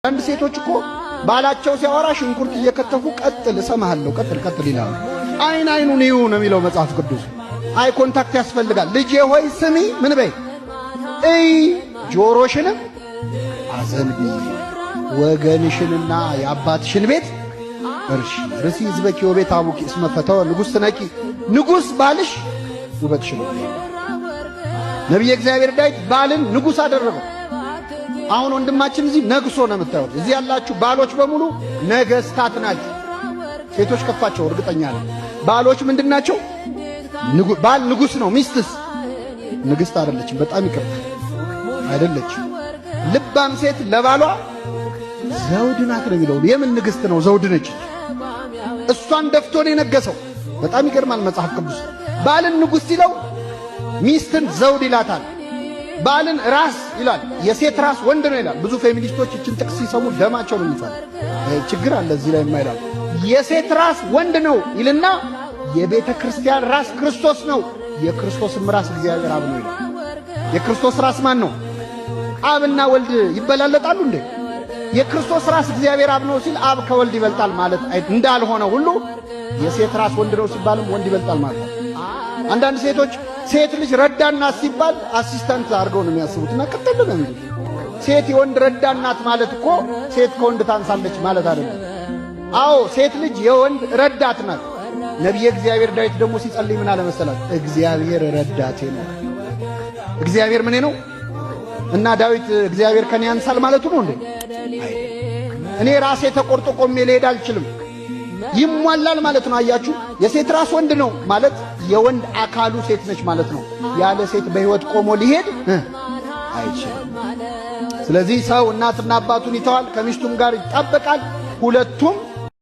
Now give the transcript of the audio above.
አንድ ሴቶች እኮ ባላቸው ሲያወራ ሽንኩርት እየከተፉ ቀጥል እሰማሃለሁ ቀጥል ይላሉ። አይን አይኑን ይዩ ነው የሚለው መጽሐፍ ቅዱስ። አይ ኮንታክት ያስፈልጋል። ልጄ ሆይ ስሚ ምን በይ እይ ጆሮሽንም አዘንቢ ወገንሽንና የአባትሽን ቤት እርሺ ርሲ ዝበኪ ወቤት አቡኪ እስመ ፈተወ ንጉሥ ነቂ ንጉሥ ባልሽ ውበትሽ ነው። ነቢየ እግዚአብሔር ዳዊት ባልን ንጉሥ አደረገው። አሁን ወንድማችን እዚህ ነግሶ ነው የምታዩት። እዚህ ያላችሁ ባሎች በሙሉ ነገስታት ናችሁ። ሴቶች ከፋቸው እርግጠኛ ነኝ። ባሎች ምንድናቸው? ባል ንጉሥ ነው። ሚስትስ ንግሥት አይደለችም። በጣም ይቅርታ አይደለችም። ልባም ሴት ለባሏ ዘውድ ናት ነው የሚለው። የምን ንግሥት ነው? ዘውድ ነች። እሷን ደፍቶ ነው የነገሰው። በጣም ይገርማል መጽሐፍ ቅዱስ። ባልን ንጉሥ ሲለው ሚስትን ዘውድ ይላታል። ባልን ራስ ይላል። የሴት ራስ ወንድ ነው ይላል። ብዙ ፌሚኒስቶች እችን ጥቅስ ሲሰሙ ደማቸው ነው የሚፈላው። ችግር አለ እዚህ ላይ የማይላል። የሴት ራስ ወንድ ነው ይልና የቤተ ክርስቲያን ራስ ክርስቶስ ነው። የክርስቶስም ራስ እግዚአብሔር አብ ነው ይላል። የክርስቶስ ራስ ማን ነው? አብና ወልድ ይበላለጣሉ እንዴ? የክርስቶስ ራስ እግዚአብሔር አብ ነው ሲል አብ ከወልድ ይበልጣል ማለት እንዳልሆነ ሁሉ የሴት ራስ ወንድ ነው ሲባልም ወንድ ይበልጣል ማለት ነው። አንዳንድ ሴቶች ሴት ልጅ ረዳናት ሲባል አሲስታንት አድርገው ነው የሚያስቡትና ቀጥል ነው የሚሉት። ሴት የወንድ ረዳናት ማለት እኮ ሴት ከወንድ ታንሳለች ማለት አይደለም። አዎ ሴት ልጅ የወንድ ረዳት ናት። ነቢየ እግዚአብሔር ዳዊት ደግሞ ሲጸልይ ምን አለ መሰላችሁ? እግዚአብሔር ረዳቴ ነው። እግዚአብሔር ምኔ ነው? እና ዳዊት እግዚአብሔር ከኔ ያንሳል ማለቱ ነው እንዴ? እኔ ራሴ ተቆርጦ ቆሜ ልሄድ አልችልም። ይሟላል ማለት ነው። አያችሁ፣ የሴት ራስ ወንድ ነው ማለት የወንድ አካሉ ሴት ነች ማለት ነው። ያለ ሴት በሕይወት ቆሞ ሊሄድ አይችልም። ስለዚህ ሰው እናትና አባቱን ይተዋል፣ ከሚስቱም ጋር ይጣበቃል፣ ሁለቱም